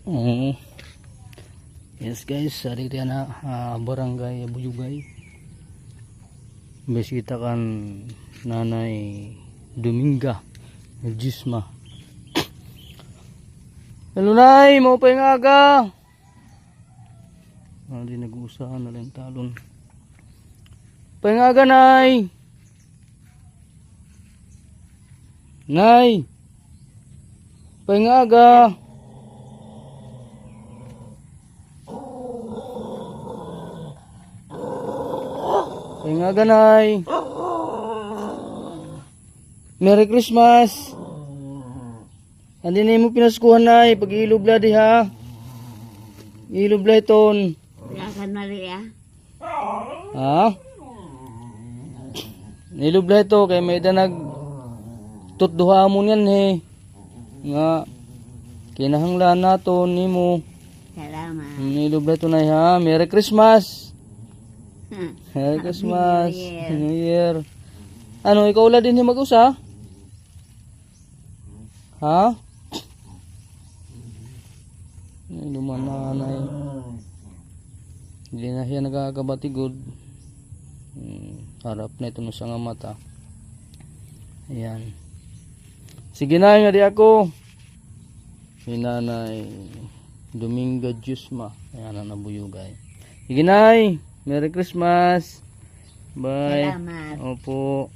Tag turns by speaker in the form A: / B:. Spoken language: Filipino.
A: Oo. Yes guys, sarili na barangay Buyugay. Bisita kan Nanay Dominga Gisma. Hello Nay, mau pa yung aga. Hindi nag-uusahan na lang talon. Pa yung aga Nay. Nay. Pa yung aga. Pa yung aga Nay. Merry Christmas. Andi na mo pinaskuhan Nay, pag-ilubla di ha. Ilubla iton.
B: Yakan Maria.
A: Ha? Ilubla ito kay may danag tutduha mo niyan he. Nga kinahanglan nato nimo.
B: Salamat.
A: Ilubla ito Nay ha. Merry Christmas. Merry Christmas. New Year. Ano, ikaw wala din mag-usa? Ha? Luman na Nanay. Hindi na siya nagkakabatigod. Harap na ito sa nga mata. Ayan. Sige na, nga di ako. Si Nanay Dominga Gisma. Ayan na Buyugay. Sige na, Merry Christmas. Bye.
B: Salamat.
A: Opo.